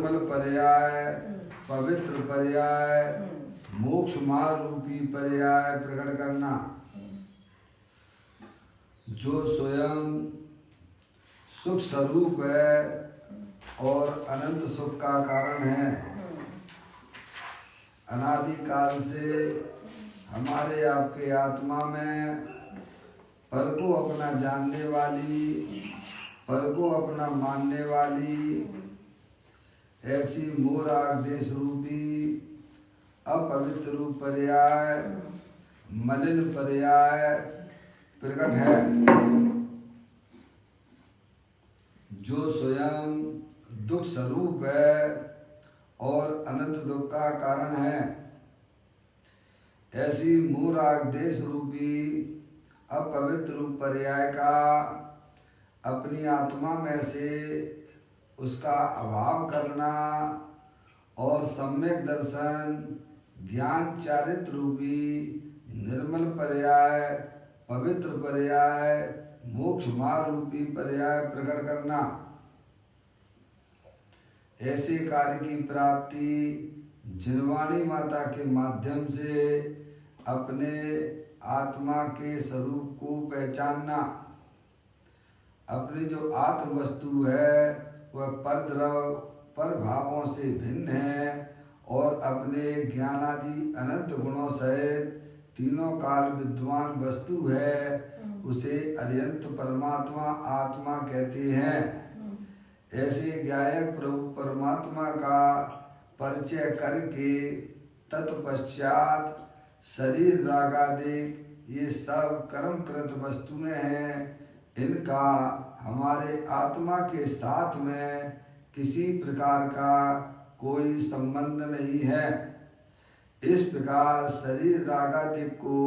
निर्मल पर्याय, पवित्र पर्याय, मोक्ष मार्ग रूपी पर्याय प्रकट करना। जो स्वयं सुख स्वरूप है और अनंत सुख का कारण है, अनादिकाल से हमारे आपके आत्मा में पर को अपना जानने वाली, पर को अपना मानने वाली ऐसी मोराग देश रूपी अपवित्र रूप पर्याय, मलिन पर्याय प्रकट है। जो स्वयं दुख स्वरूप है और अनंत दुख का कारण है, ऐसी मोराग देश रूपी अपवित्र रूप पर्याय का अपनी आत्मा में से उसका अभाव करना और सम्यक दर्शन ज्ञान चारित्र रूपी निर्मल पर्याय, पवित्र पर्याय, मोक्ष मार्ग रूपी पर्याय प्रकट करना। ऐसे कार्य की प्राप्ति जिनवाणी माता के माध्यम से अपने आत्मा के स्वरूप को पहचानना। अपनी जो आत्म वस्तु है वह परद्रव पर भावों से भिन्न है और अपने ज्ञानादि अनंत गुणों सहित तीनों काल विद्वान वस्तु है, उसे अरियंत परमात्मा आत्मा कहते हैं। ऐसे गायक प्रभु परमात्मा का परिचय करके तत्पश्चात शरीर रागादिक ये सब कर्मकृत वस्तुएं हैं, इनका हमारे आत्मा के साथ में किसी प्रकार का कोई संबंध नहीं है। इस प्रकार शरीर रागादिक को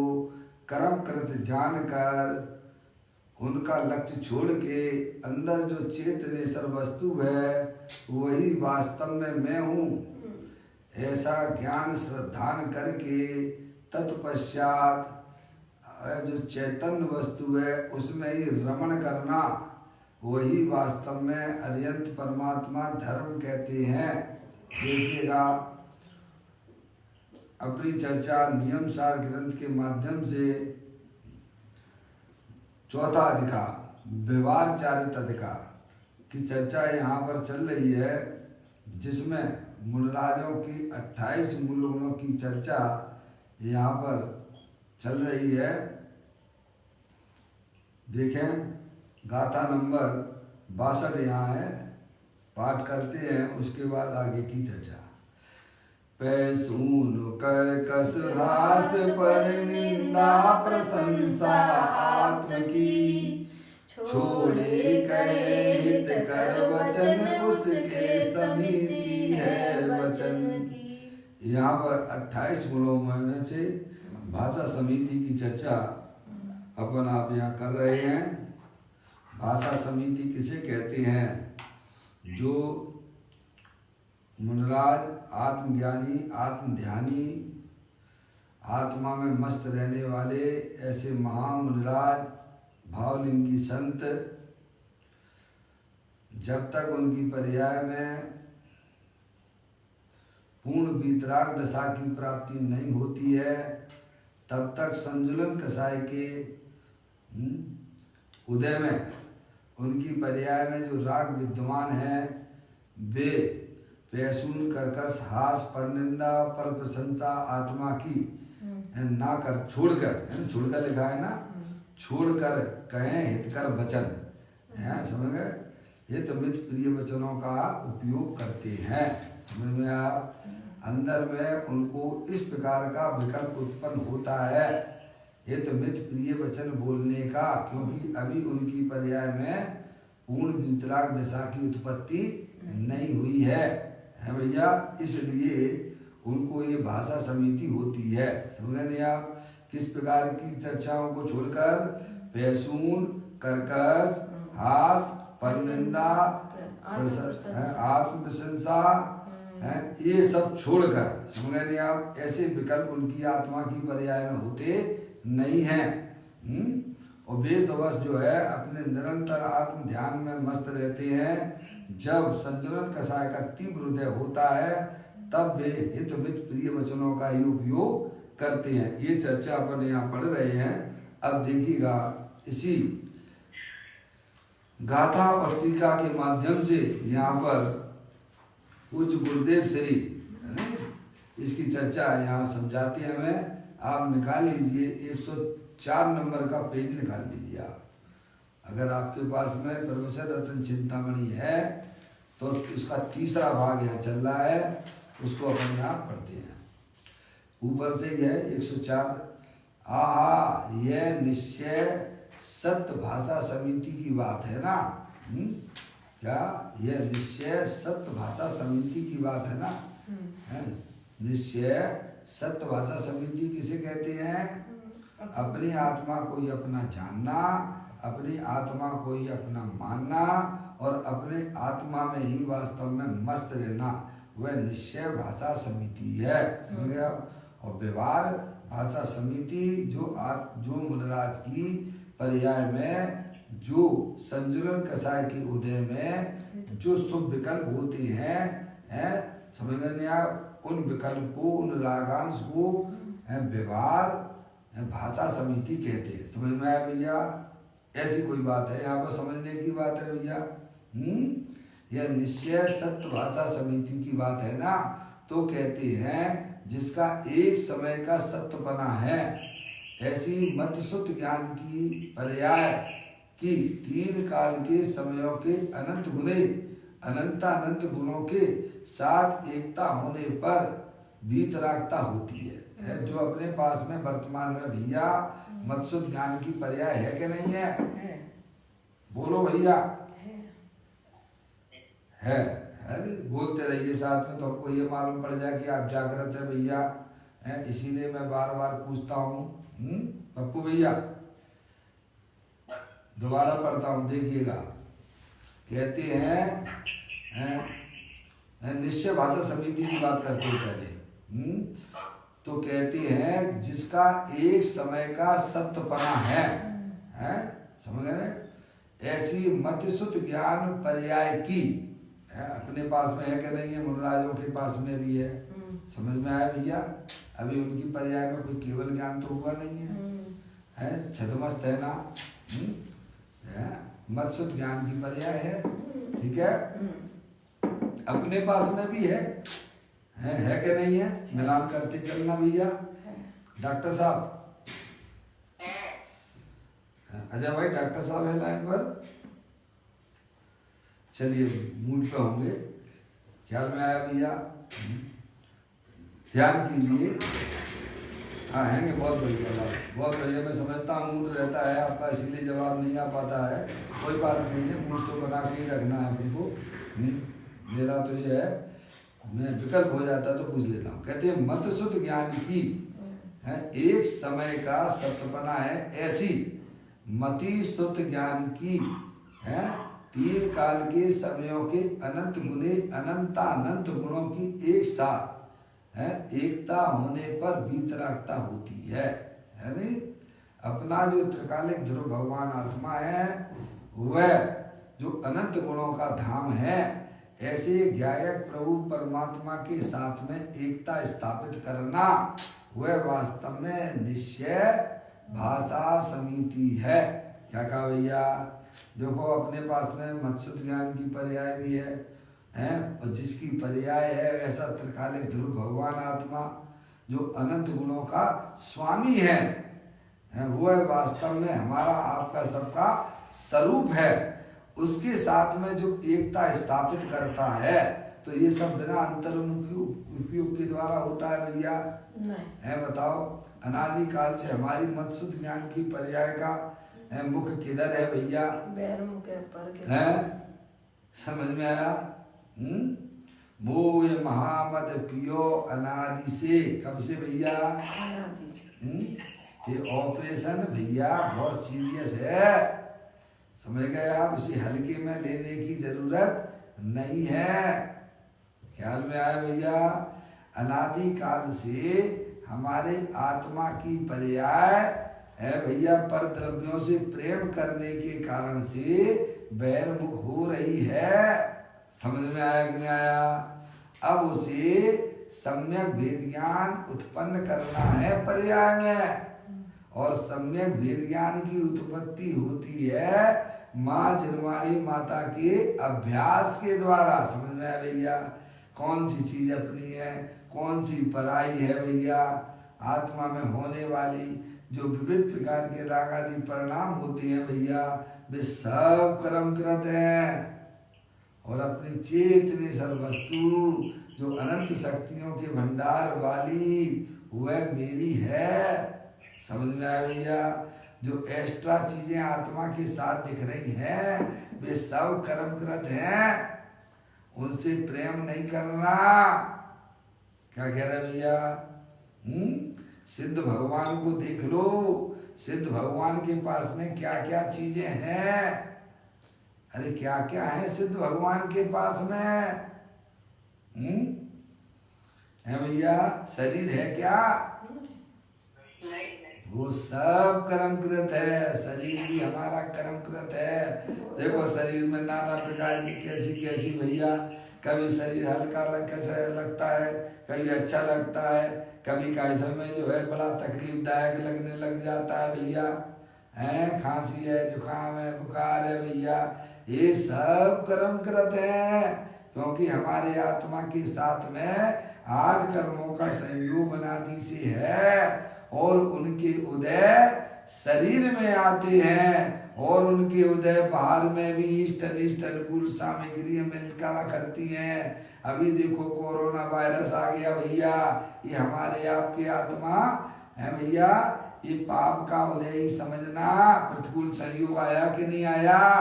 कर्मकृत जानकर उनका लक्ष्य छोड़ के अंदर जो चेतनेश्वर वस्तु है वही वास्तव में मैं हूँ, ऐसा ज्ञान श्रद्धान करके तत्पश्चात जो चैतन्य वस्तु है उसमें ही रमण करना, वही वास्तव में अरियंत परमात्मा धर्म कहते हैं। देखिएगा, अपनी चर्चा नियम सार ग्रंथ के माध्यम से चौथा अधिकार व्यवहार चारित अधिकार की चर्चा यहाँ पर चल रही है, जिसमें मूलराजों की 28 मूल गुणों की चर्चा यहाँ पर चल रही है। देखें, गाथा नंबर 62 यहाँ है, पाठ करते हैं, उसके बाद आगे की चर्चा। पैसून कर कस हास पर निंदा प्रशंसा आत्म की, छोड़े कहे हित कर वचन उसके समिति है वचन। यहाँ पर 28 गुणों में से भाषा समिति की चर्चा अपन आप यहाँ कर रहे हैं। भाषा समिति किसे कहते हैं? जो मुनराज आत्मज्ञानी, आत्मध्यानी, आत्मा में मस्त रहने वाले ऐसे महामुनराज भावलिंगी संत, जब तक उनकी पर्याय में पूर्ण वीतराग दशा की प्राप्ति नहीं होती है, तब तक संजुलन कसाय के उदय में उनकी पर्याय में जो राग विद्यमान है वे पैसून कर्कश हास पर निंदा पर प्रशंसा आत्मा की ना कर छोड़कर लिखा है ना, छोड़कर कहें हितकर वचन है, समझ गए? हित मित प्रिय वचनों का उपयोग करते हैं। समझ में आप? अंदर में उनको इस प्रकार का विकल्प उत्पन्न होता है हित मित प्रिय वचन बोलने का, क्योंकि अभी उनकी पर्याय में पूर्ण वीतराग दशा की उत्पत्ति नहीं हुई है भैया, इसलिए उनको ये भाषा समिति होती है। समझ नहीं आप? किस प्रकार की चर्चाओं को छोड़कर पैसून कर्कश हास परनिंदा आत्म प्रशंसा ये सब छोड़कर, समझ नहीं आप, ऐसे विकल्प उनकी आत्मा की पर्याय में होते नहीं हैं। और वे तो बस जो है अपने निरंतर आत्म ध्यान में मस्त रहते हैं, जब संजुलन कषाय का तीव्र हृदय होता है तब वे हित मित प्रिय वचनों का ही उपयोग करते हैं। ये चर्चा अपन यहाँ पढ़ रहे हैं। अब देखिएगा इसी गाथा और टीका के माध्यम से यहाँ पर पूज्य गुरुदेव श्री इसकी चर्चा यहाँ समझाते हैं हमें। आप निकाल लीजिए 104 नंबर का पेज निकाल लीजिए आप। अगर आपके पास में प्रोफेसर रतन चिंतामणि है तो इसका तीसरा भाग यहाँ चल रहा है, उसको अपन यहाँ पढ़ते हैं। ऊपर से यह 104। आहा, यह निश्चय सत्य भाषा समिति की बात है ना। क्या यह निश्चय सत्य भाषा समिति की बात है ना। निश्चय सत्य भाषा समिति किसे कहते हैं? अपनी आत्मा को ही अपना जानना, अपनी आत्मा को ही अपना मानना और अपने आत्मा में ही वास्तव में मस्त रहना, वह निश्चय भाषा समिति है। समझ गया? और व्यवहार भाषा समिति जो मुनराज की पर्याय में जो संजुलन कषाय के उदय में जो शुभ विकल्प होते हैं, समझ में नहीं आया? उन विकल्प को, उन रागांश को व्यवहार भाषा समिति कहते हैं। समझ में आया भैया? ऐसी कोई बात है यहाँ पर समझने की बात है भैया। यह निश्चय सत्य भाषा समिति की बात है ना। तो कहते हैं जिसका एक समय का सत्यपना है, ऐसी मतसुत ज्ञान की पर्याय की तीन काल के समयों के अनंत गुणे अनंत गुणों के साथ एकता होने पर वीतरागता होती है। जो अपने पास में वर्तमान में भैया मतसुत ज्ञान की पर्याय है कि नहीं है? बोलो भैया। है। बोलते रहिए साथ में तो आपको ये मालूम पड़ जाए कि आप जागृत है भैया। इसीलिए मैं बार बार पूछता हूँ। पप्पू भैया दोबारा पढ़ता हूँ, देखिएगा। कहते हैं निश्चय भाषा समिति की बात करते हैं पहले। तो कहते हैं जिसका एक समय का सत्यपना है, समझ गए? ऐसी मतसुत ज्ञान पर्याय की अपने पास में है कि नहीं है? मुनराजों के पास में भी है। समझ में आया भैया? अभी उनकी पर्याय में कोई केवल ज्ञान तो हुआ नहीं है, छदमस्त है ना। मतसुत ज्ञान की पर्याय है, ठीक है। अपने पास में भी है कि नहीं है? मिलान करते चलना भैया। डॉक्टर साहब, अजय भाई डॉक्टर साहब है लाइन पर? चलिए मूड पे होंगे, ख्याल में आया भैया? ध्यान कीजिए। हाँ हैंगे, बहुत बढ़िया बात, बहुत बढ़िया। मैं समझता हूँ मूड रहता है आपका, इसीलिए जवाब नहीं आ पाता है। कोई बात नहीं है, मूड तो बना के ही रखना है हमको। मेरा तो ये है, मैं विकल्प हो जाता तो पूछ लेता हूँ। कहते हैं मतसुत ज्ञान की एक समय का सत्यपना है, ऐसी मति सुत ज्ञान की तीन काल के समयों के अनंत गुणे अनंत गुणों की एक साथ एकता होने पर वीतरागता होती है। यानी अपना जो त्रिकालिक ध्रुव भगवान आत्मा है, वह जो अनंत गुणों का धाम है, ऐसे ज्ञायक प्रभु परमात्मा के साथ में एकता स्थापित करना, वह वास्तव में निश्चय भाषा समिति है। क्या कहा भैया? देखो अपने पास में मतसुत ज्ञान की पर्याय भी है, और जिसकी पर्याय है ऐसा त्रिकालिक ध्रुव भगवान आत्मा जो अनंत गुणों का स्वामी है, वो है वास्तव में हमारा आपका सबका स्वरूप है। उसके साथ में जो एकता स्थापित करता है, तो ये सब बिना अंतर्मुखी उपयोग के द्वारा होता है भैया? है बताओ। अनादि काल से हमारी मतसुत ज्ञान की पर्याय का मुख किधर है भैया? है, समझ में आया? वो ये महामद पियो अनादि से, कब से भैया? ये ऑपरेशन भैया बहुत सीरियस है, समझ गए आप? इसे हल्के में लेने की जरूरत नहीं है। ख्याल में आया भैया? अनादि काल से हमारे आत्मा की पर्याय है भैया, पर द्रव्यों से प्रेम करने के कारण से बैरमुख हो रही है। समझ में आया कि नहीं आया? अब उसे सम्यक भेद ज्ञान उत्पन्न करना है पर्याय में, और सम्यक भेद ज्ञान की उत्पत्ति होती है माँ जन्माणी माता के अभ्यास के द्वारा। समझ में आया भैया? कौन सी चीज अपनी है, कौन सी पराई है भैया? आत्मा में होने वाली जो विविध प्रकार के राग आदि परिणाम होते हैं भैया, वे सब कर्मकृत हैं। और अपनी चेतनी सर्वस्तु जो अनंत शक्तियों के भंडार वाली वह मेरी है। समझ में आया भैया? जो एक्स्ट्रा चीजें आत्मा के साथ दिख रही हैं वे सब कर्मकृत हैं, उनसे प्रेम नहीं करना। क्या कह रहे भैया? सिद्ध भगवान को देख लो, सिद्ध भगवान के पास में क्या क्या चीजें हैं। अरे क्या क्या है सिद्ध भगवान के पास में? है भैया? शरीर है क्या? वो सब कर्मकृत है। शरीर भी हमारा कर्मकृत है। देखो शरीर में नाना प्रकार की कैसी कैसी भैया, कभी शरीर हल्का कैसे लगता है, कभी अच्छा लगता है, कभी का समय जो है बड़ा तकलीफदायक लगने लग जाता है भैया। है खांसी है, जुकाम है, बुखार है भैया, ये सब कर्मकृत है। क्योंकि हमारे आत्मा के साथ में 8 कर्मों का संयोग अनादि से है, और उनके उदय शरीर में आते हैं, और उनके उदय बाहर में भी इष्ट अनिष्ट अनुकूल सामग्री मिलकर करती हैं। अभी देखो कोरोना वायरस आ गया भैया, ये हमारे आपके आत्मा है भैया, ये पाप का उदय ही समझना। प्रतिकूल संयोग आया कि नहीं आया?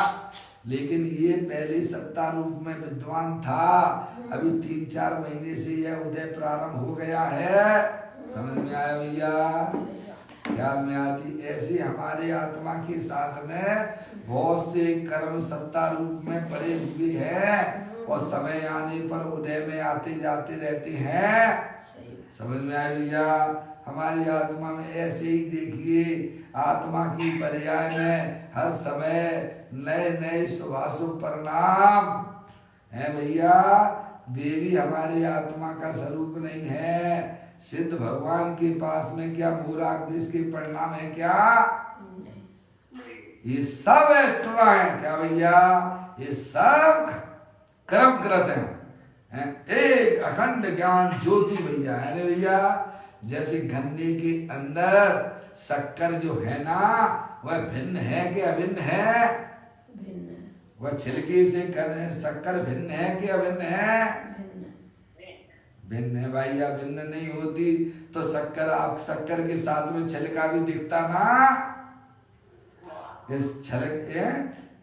लेकिन ये पहले सत्ता रूप में विद्वान था, अभी 3-4 महीने से यह उदय प्रारंभ हो गया है। समझ में आया भैया? ख्याल में आती? ऐसे हमारे आत्मा के साथ में बहुत से कर्म सत्ता रूप में पड़े हुए हैं, और समय आने पर उदय में आते जाते रहते हैं। समझ में आया भैया? हमारी आत्मा में ऐसे ही देखिए, आत्मा की पर्याय में हर समय नए नए शुभाशुभ परिणाम है भैया। वे भी हमारे आत्मा का स्वरूप नहीं है। सिद्ध भगवान के पास में क्या मूराग देश के परिणाम है क्या? ये सब एक्स्ट्रा है क्या भैया? ये सब कर्मकृत हैं। एक अखंड ज्ञान ज्योति भैया है ना भैया। जैसे गन्ने के अंदर शक्कर जो है ना, वह भिन्न है कि अभिन्न है? वह छिलके से कर शक्कर भिन्न है कि अभिन्न है? भिन्न है भैया। भिन्न नहीं होती तो शक्कर, आप शक्कर के साथ में छिलका भी दिखता ना। इस छिलक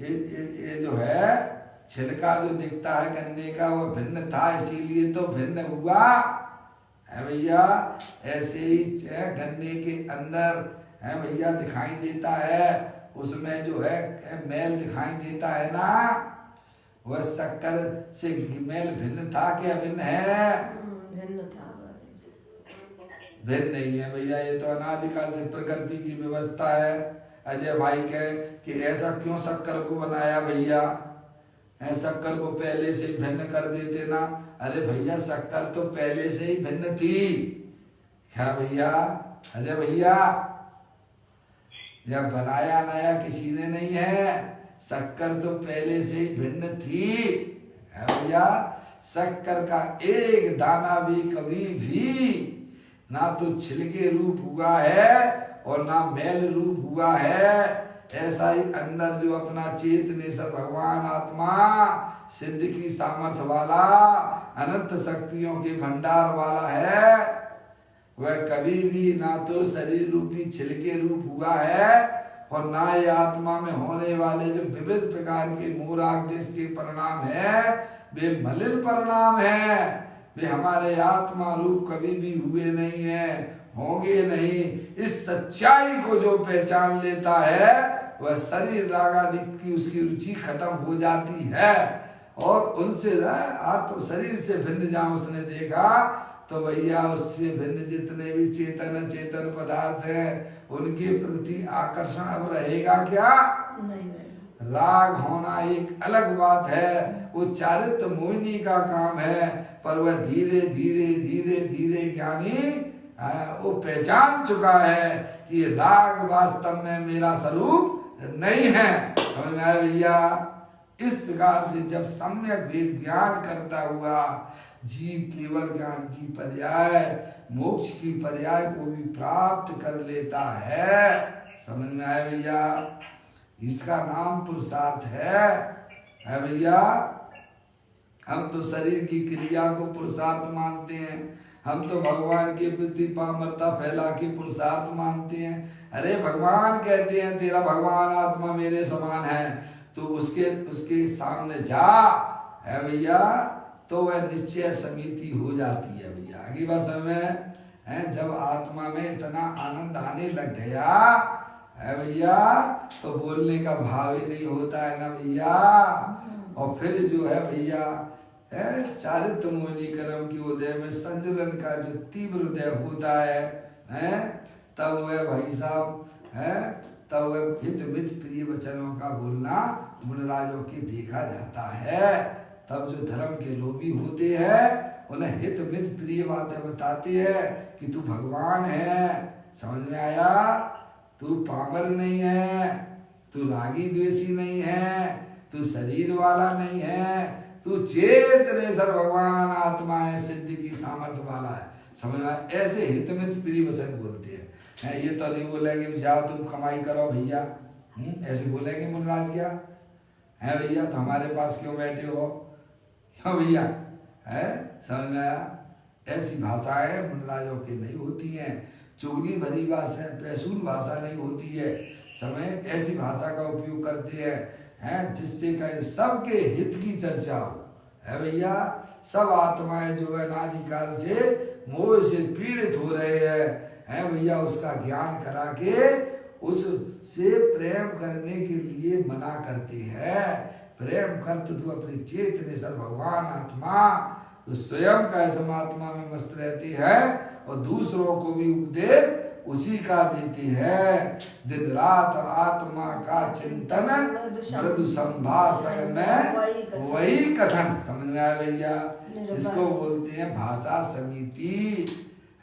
ये जो है छिलका जो दिखता है गन्ने का, वो भिन्न था, इसीलिए तो भिन्न हुआ है भैया। ऐसे ही गन्ने के अंदर है भैया दिखाई देता है, उसमें जो है मैल दिखाई देता है ना, वह शक्कर से मैल भिन्न था कि अभिन्न है? भिन्न था। भिन्न नहीं है भैया। ये तो अनादिकाल से प्रकृति की व्यवस्था है। अजय भाई कहे कि ऐसा क्यों शक्कर को बनाया भैया, शक्कर को पहले से ही भिन्न कर देते ना। अरे भैया शक्कर तो पहले से ही भिन्न थी क्या भैया? अजय भैया, जब बनाया नया किसी ने नहीं है, शक्कर तो पहले से ही भिन्न थी है भैया। शक्कर का एक दाना भी कभी भी ना तो छिलके रूप हुआ है और ना मैल रूप हुआ है। ऐसा ही अंदर जो अपना चेतनेश्वर भगवान आत्मा सिद्ध की सामर्थ्य वाला, अनंत शक्तियों के भंडार वाला है, वह कभी भी ना तो शरीर रूपी छिलके रूप हुआ है, और ना ये आत्मा में होने वाले जो विविध प्रकार के मूराग देश के परिणाम है, वे मलिन परिणाम है। वे हमारे आत्मा रूप कभी भी हुए नहीं है, होंगे नहीं। इस सच्चाई को जो पहचान लेता है, वह शरीर राग आदि की उसकी रुचि खत्म हो जाती है, और उनसे आत्म शरीर से भिन्न जहाँ उसने देखा, तो भैया उससे भिन्न जितने भी चेतन चेतन पदार्थ हैं, उनके प्रति आकर्षण अब रहेगा क्या? नहीं। राग होना एक अलग बात है, वो चारित्र मोहिनी का काम है, पर वह धीरे धीरे धीरे धीरे ज्ञानी वो पहचान चुका है कि राग वास्तव में मेरा स्वरूप नहीं है। समझ में आया भैया? इस प्रकार से जब सम्यक वेद ज्ञान करता हुआ जीव केवल ज्ञान की पर्याय मोक्ष की पर्याय को भी प्राप्त कर लेता है। समझ में आया भैया? इसका नाम पुरुषार्थ है भैया। हम तो शरीर की क्रिया को पुरुषार्थ मानते हैं, हम तो भगवान के प्रति पामरता फैला के पुरुषार्थ मानते हैं। अरे भगवान कहते हैं तेरा भगवान आत्मा मेरे समान है, तो उसके सामने जा है भैया, तो वह निश्चय समिति हो जाती है भैया। आगे बात समय है, जब आत्मा में इतना आनंद आने लग गया है भैया, तो बोलने का भाव ही नहीं होता है ना भैया। और फिर जो है भैया चारित्र मोहिनी कर्म की उदय में संजुलन का जो तीव्र उदय होता है, तब वह भाई साहब तब वह हित मित प्रिय वचनों का बोलना मुनिराजों की देखा जाता है। तब जो धर्म के लोभी होते हैं उन्हें हित मित प्रिय बातें बताते हैं कि तू भगवान है। समझ में आया? तू पामर नहीं है, तू रागी द्वेषी नहीं है, तू शरीर वाला नहीं है, तू चेतनेश्वर भगवान आत्मा है, सिद्धि की सामर्थ्य वाला है। समझ में? ऐसे हितमित प्रिय वचन बोलते हैं। ये तो नहीं बोलेंगे जाओ तुम कमाई करो भैया, ऐसे बोलेंगे मुनिराज क्या है भैया? तो हमारे पास क्यों बैठे हो? क्यों भैया? है समझ में आया? ऐसी भाषाएं मुनिराजों की नहीं होती हैं, चुगली भरी भाषा, पैसून भाषा नहीं होती है। समय ऐसी भाषा का उपयोग करते हैं जिससे कहे सबके हित की चर्चा हो, है भैया। सब आत्माएं जो है अनादिकाल से मोह से पीड़ित हो रहे हैं भैया, उसका ज्ञान करा के उससे प्रेम करने के लिए मना करते हैं। प्रेम कर तो अपनी चेतनेश्वर भगवान आत्मा तो स्वयं का समात्मा में मस्त रहती है और दूसरों को भी उपदेश उसी का देती है। दिन रात आत्मा का चिंतन मृदु संभाषण में वही कथन। समझ में आया भैया? इसको बोलते हैं भाषा समिति,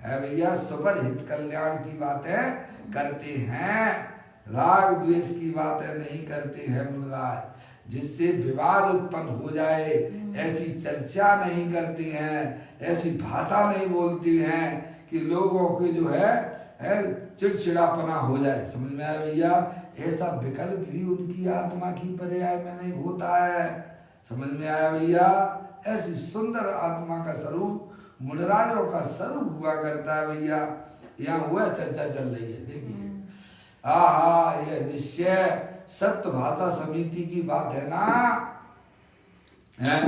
है भैया। सुपर हित कल्याण की बातें करते हैं, राग द्वेष की बातें नहीं करते हैं मुनिराज, जिससे विवाद उत्पन्न हो जाए ऐसी चर्चा नहीं करते हैं, ऐसी भाषा नहीं बोलती हैं कि लोगों के जो है चिड़चिड़ापना हो जाए। समझ में आया भैया? ऐसा विकल्प भी उनकी आत्मा की पर्याय में नहीं होता है। समझ में आया भैया? ऐसी सुंदर आत्मा का स्वरूप मुनिराजों का स्वरूप हुआ करता है भैया। यहाँ हुआ चर्चा चल रही है, देखिए। ये निश्चय सत्य भाषा समिति की बात है ना, है?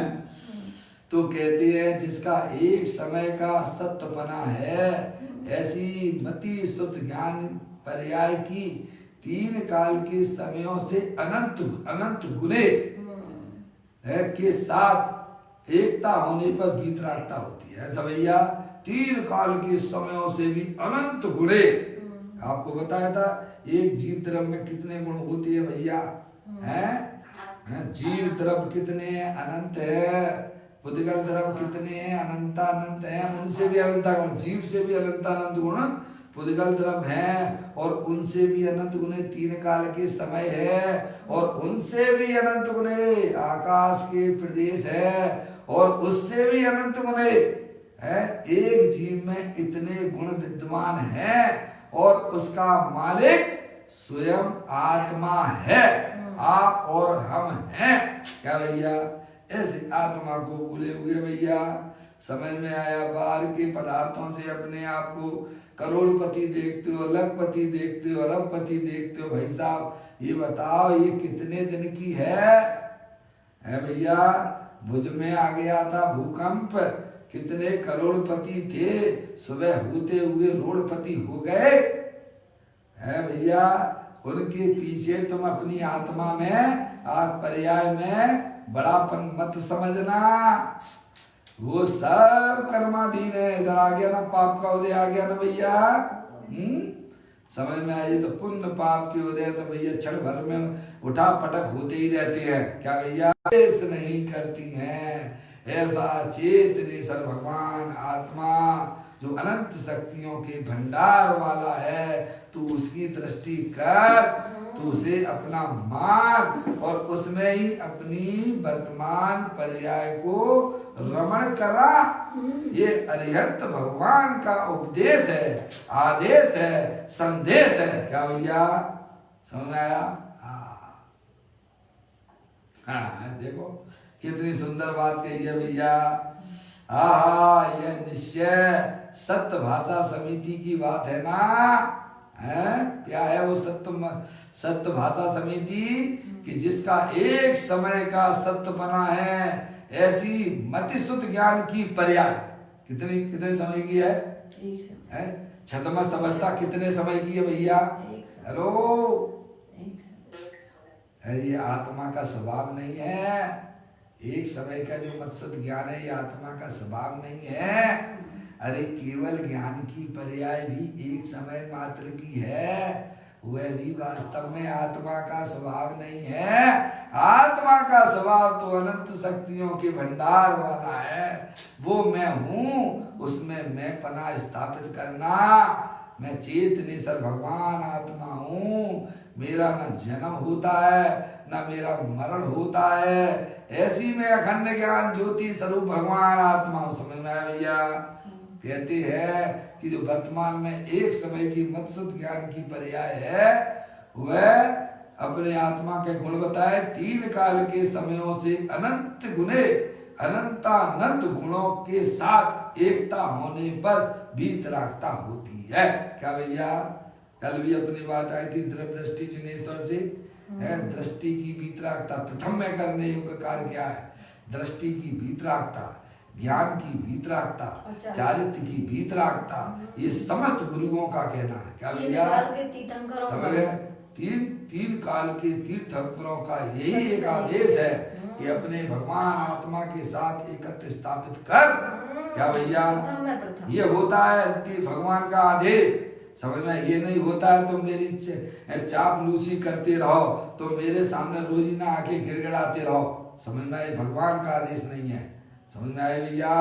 तो कहते हैं जिसका एक समय का सत्यपना है, ऐसी मति स्तुत ज्ञान पर्याय की 3 काल के समयों से अनंत गुणे के साथ एकता होने पर वीतरागता होती है। भैया 3 काल के समयों से भी अनंत गुणे, आपको बताया था एक जीव द्रव्य में कितने गुण होते हैं भैया? हैं जीव द्रव्य कितने अनंत है, पुद्गल द्रव्य कितने हैं अनंत है, उनसे भी अनंत गुण, जीव से भी अनंत गुण पुद्गल द्रव्य हैं और उनसे भी अनंत गुणे 3 काल के समय है और उनसे भी अनंत गुणे आकाश के प्रदेश है और उससे भी अनंत गुणे है। एक जीव में इतने गुण विद्यमान हैं और उसका मालिक स्वयं आत्मा है, आप और हम हैं। क्या भैया? ऐसे आत्मा को भूले हुए भैया समझ में आया? बाहर के पदार्थों से अपने आप को करोड़पति देखते हो, लखपति देखते हो, अरबपति देखते हो। भाई साहब ये बताओ ये कितने दिन की है भैया? भुज में आ गया था भूकंप, कितने करोड़पति थे, सुबह होते हुए रोडपति हो गए है भैया। उनके पीछे तुम अपनी आत्मा में आप पर्याय में बड़ापन मत समझना, वो सब कर्माधीन है। इधर आ गया ना पाप का उदय आ गया ना भैया। समझ में आई? तो पुण्य पाप के उदय तो भैया क्षण भर में उठा पटक होते ही रहते हैं। क्या भैया? ऐसा नहीं करती हैं। ऐसा चेतनेश्वर भगवान आत्मा जो अनंत शक्तियों के भंडार वाला है, तू उसकी दृष्टि कर, तू उसे अपना मान और उसमें ही अपनी वर्तमान पर्याय को रमण करा। ये अरिहंत भगवान का उपदेश है, आदेश है, संदेश है। क्या भैया? समझ में आया? हाँ, देखो कितनी सुंदर बात कही है भैया। आहा, यह निश्चय सत्य भाषा समिति की बात है ना? है क्या है वो सत्य भाषा समिति? कि जिसका एक समय का सत्य बना है, ऐसी मतिसुत ज्ञान की पर्याय कितने समय की है? छतमस्त अवस्था कितने समय की है भैया? हेलो, ये आत्मा का स्वभाव नहीं है। एक समय का जो मत्सद ज्ञान है, ये आत्मा का स्वभाव नहीं है। अरे केवल ज्ञान की पर्याय भी एक समय मात्र की है, वह भी वास्तव में आत्मा का स्वभाव नहीं है। आत्मा का स्वभाव तो अनंत शक्तियों के भंडार वाला है। वो मैं हूँ, उसमें मैं पना स्थापित करना। मैं चेतनेश्वर भगवान आत्मा हूँ। मेरा न जन्म होता है, न मेरा मरण होता है। ऐसी में अखंड ज्ञान ज्योति स्वरूप भगवान आत्मा हूँ। समझ में आया भैया? कहते हैं कि जो वर्तमान में एक समय की मत्सुत ज्ञान की पर्याय है, वह अपने आत्मा के गुण बताए, तीन काल के समयों से अनंत गुणे अनंतानंत गुणों के साथ एकता होने पर वीतरागता होती है। क्या भैया? कल भी अपनी बात आई थी द्रव्य दृष्टि जिनेश्वर से है। दृष्टि की वीतरागता प्रथम में करने योग्य कार्य क्या है? दृष्टि की वीतरागता, ज्ञान की वीतरागता, चारित्र की वीतरागता, ये समस्त गुरुओं का कहना है। क्या भैया? समझे? तीन काल के तीर्थंकरों का यही एक आदेश है कि अपने भगवान आत्मा के साथ एकत्र स्थापित कर। क्या भैया? ये होता है भगवान का आदेश। समझ में? ये नहीं होता है तुम मेरी चापलूसी करते रहो, तो मेरे सामने रोजी ना आके गिड़गिड़ाते रहो। समझ में? ये भगवान का आदेश नहीं है। समझ में आए भैया?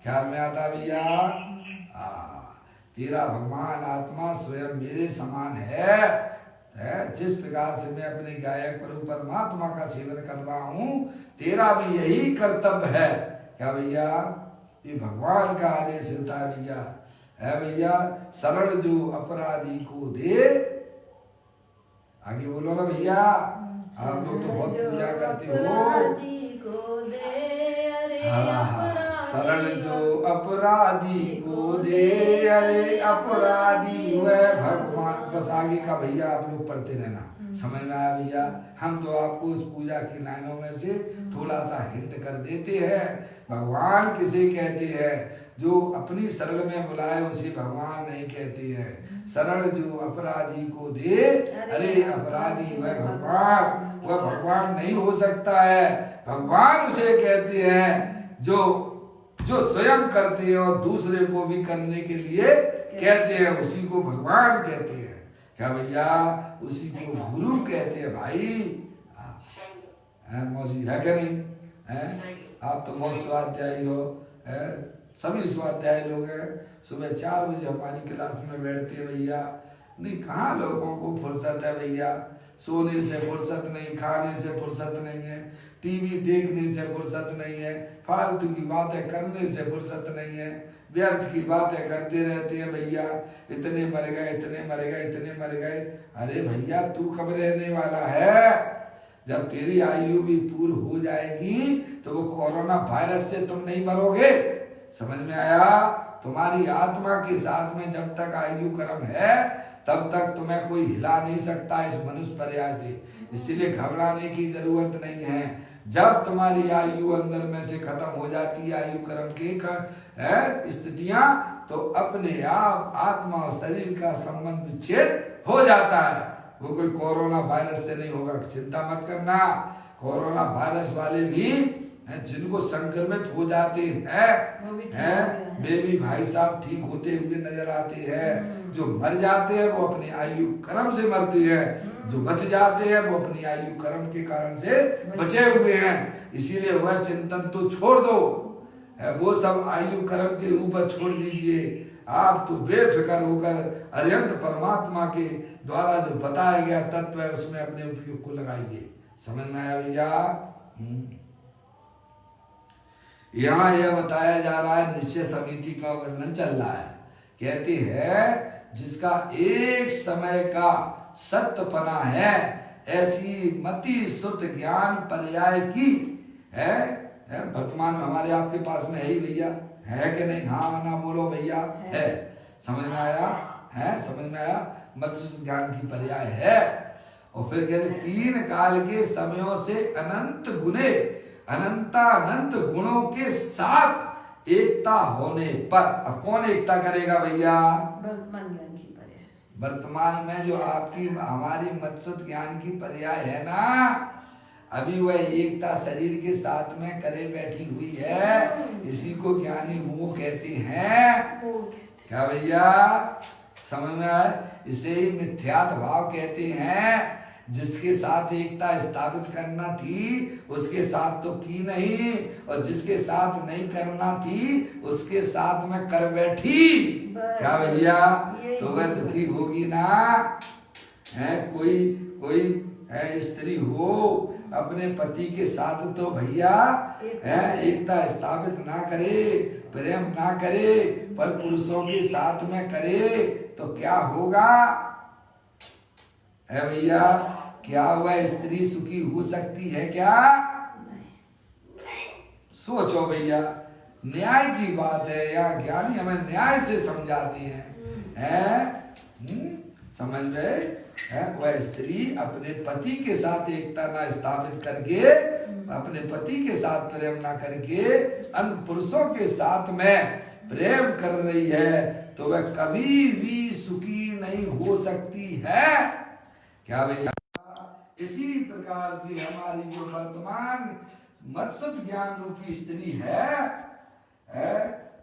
ख्याल में आता भैया? तेरा भगवान आत्मा स्वयं मेरे समान है। जिस प्रकार से मैं अपने गायक प्रभु परमात्मा का सेवन कर रहा हूँ, तेरा भी यही कर्तव्य है। क्या भैया? ये भगवान का आदेश होता है भैया। है भैया? शरण जो अपराधी को दे, आगे बोलो ना भैया। आप लोग तो बहुत पूजा करते हो। शरण जो अपराधी को दे, अरे अपराधी वह भगवान। बस आगे का भैया आप लोग पढ़ते रहना। समझ में आया भैया? हम तो आपको उस पूजा की लाइनों में से थोड़ा सा हिंट कर देते हैं। भगवान किसे कहते हैं? जो अपनी शरण में बुलाए उसे भगवान नहीं कहते हैं। शरण जो अपराधी को दे, अरे अपराधी वह भगवान, वह भगवान नहीं हो सकता है। भगवान उसे कहते हैं जो स्वयं करते हैं और दूसरे को भी करने के लिए कहते हैं, उसी को भगवान कहते हैं। क्या भैया? उसी को गुरु कहते हैं भाई। मौसी है क्या नहीं है? आप तो बहुत स्वाध्यायी हो, सभी स्वाध्यायी लोग हैं। सुबह 4 बजे हमारी क्लास में बैठते हैं भैया। नहीं, कहाँ लोगों को फुर्सत है भैया? सोने से फुर्सत नहीं, खाने से फुर्सत नहीं है, टीवी देखने से फुर्सत नहीं है, फालतू की बातें करने से फुर्सत नहीं है, व्यर्थ की बातें करते रहते हैं भैया। इतने मर गए, इतने मर गए, इतने मर गए। अरे भैया, तू कब रहने वाला है? जब तेरी आयु भी पूरी हो जाएगी तो वो कोरोना वायरस से तुम नहीं मरोगे। समझ में आया? तुम्हारी आत्मा के साथ में जब तक आयु क्रम है, तब तक तुम्हें कोई हिला नहीं सकता इस मनुष्य पर्याय से। इसलिए घबराने की जरूरत नहीं है। जब तुम्हारी आयु अंदर में से खत्म हो जाती है, आयु क्रम की स्थितियां, तो अपने आप आत्मा और शरीर का संबंध विच्छेद हो जाता है। वो कोई कोरोना वायरस से नहीं होगा, चिंता मत करना। कोरोना वायरस वाले भी जिनको संक्रमित हो जाते हैं वे भी भाई साहब ठीक होते हुए नजर आते हैं। जो मर जाते हैं वो अपनी आयु कर्म से मरते हैं, जो बच जाते हैं वो अपनी आयु कर्म के कारण से बचे हुए हैं। इसीलिए वह चिंतन तो छोड़ दो, वो सब आयु कर्म के ऊपर छोड़ दीजिए। आप तो बेफिक्र होकर अरिहंत परमात्मा के द्वारा जो बताया गया तत्व है उसमें अपने उपयोग को लगाइए। समझ में आया भैया? यहाँ यह बताया जा रहा है, निश्चय समिति का वर्णन चल रहा है। कहते हैं जिसका एक समय का सत्यपना है, ऐसी मति श्रुत ज्ञान पर्याय की है वर्तमान में हमारे आपके पास में है ही भैया, है कि नहीं? हाँ ना बोलो भैया, है। समझ में आया? है, समझ में आया? मत्स्य ज्ञान की पर्याय है। और फिर कहते तीन काल के समयों से अनंत गुणे अनंतानंत गुणों के साथ एकता होने पर। अब कौन एकता करेगा भैया? वर्तमान ज्ञान की पर्याय। वर्तमान में जो आपकी हमारी मत्स्य ज्ञान की पर्याय है ना, अभी वह एकता शरीर के साथ में करे बैठी हुई है। इसी को ज्ञानी वो कहते हैं। क्या भैया? समझ में आए? इसे ही मिथ्यात्व भाव कहते हैं। जिसके साथ एकता स्थापित करना थी उसके साथ तो की नहीं, और जिसके साथ नहीं करना थी उसके साथ में कर बैठी। क्या भैया? तो वह दुखी होगी ना। है कोई है स्त्री हो अपने पति के साथ तो भैया एकता स्थापित ना करे, प्रेम ना करे, पर पुरुषों के साथ में करे तो क्या होगा? है भैया? क्या वह स्त्री सुखी हो सकती है क्या? सोचो भैया, न्याय की बात है। या ज्ञानी हमें न्याय से समझाते हैं। समझ गए? वह स्त्री अपने पति के साथ एकता ना स्थापित करके, अपने पति के साथ प्रेम ना करके अन्य पुरुषों के साथ में प्रेम कर रही है तो वह कभी भी सुखी नहीं हो सकती है। क्या भैया? इसी प्रकार से हमारी जो वर्तमान मत्स्य ज्ञान रूपी स्त्री है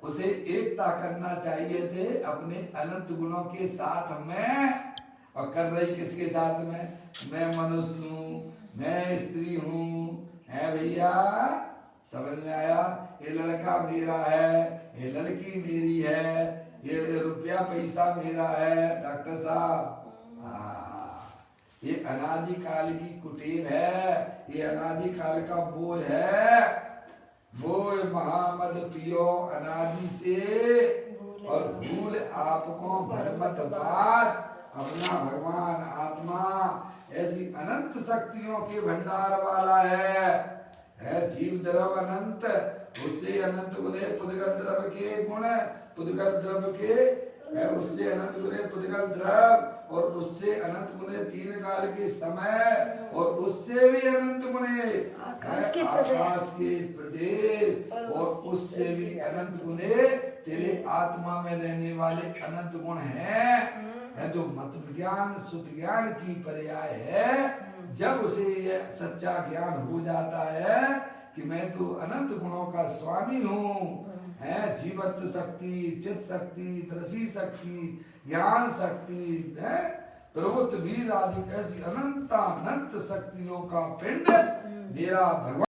उसे एकता करना चाहिए थे अपने अनंत गुणों के साथ में। और कर रही किसके साथ में? मैं मनुष्य हूँ, मैं स्त्री हूँ। है भैया? समझ में आया? ये लड़का मेरा है, ये लड़की मेरी है, ये रुपया पैसा मेरा है। डॉक्टर साहब, ये अनादि काल की कुटीर है, ये अनादि काल का बोझ है। बोझ महामद पियो अनादि से, और भूल आपको भरमत बात। अपना भगवान आत्मा ऐसी अनंत शक्तियों के भंडार वाला है। जीव द्रव अनंत, उससे अनंत गुणे पुद्गल द्रव के गुण, पुद्गल द्रव के उससे अनंत गुणे पुद्गल द्रव, और उससे अनंत गुणे तीन काल के समय, और उससे भी अनंत गुणे आकाश के प्रदेश, और उससे भी अनंत गुणे तेरे आत्मा में रहने वाले अनंत गुण हैं। जो मत ज्ञान शुद्ध ज्ञान की पर्याय है। जब उसे यह सच्चा ज्ञान हो जाता है कि मैं तो अनंत गुणों का स्वामी हूँ, है जीवत शक्ति, चित शक्ति, दृषि शक्ति, ज्ञान शक्ति, है प्रभुत्व वीर आदि ऐसी अनंत शक्तियों का पिंड मेरा भगवान